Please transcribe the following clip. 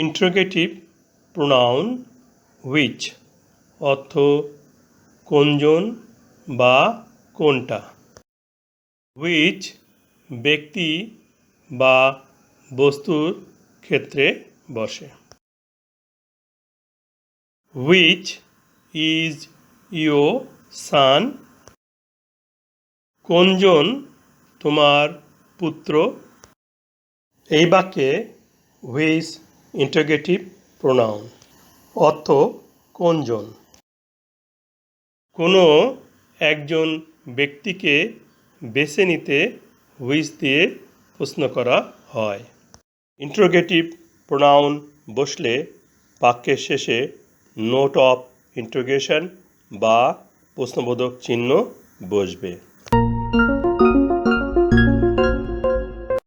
Interrogative pronoun which অর্থ কোনজন বা কোনটা। হুইচ ব্যক্তি বা বস্তুর ক্ষেত্রে বসে। হুইচ ইজ ইয়োর সান? কোনজন তোমার পুত্র? এই বাক্যে হুইচ ইন্টারোগেটিভ প্রোনাউন অর্থ কোনজন। কোনো একজন ব্যক্তিকে বেছে নিতে হুইচ দিয়ে প্রশ্ন করা হয়। ইন্টারোগেটিভ প্রোনাউন বসলে বাক্যের শেষে নোট অফ ইন্টারোগেশন বা প্রশ্নবোধক চিহ্ন বসবে।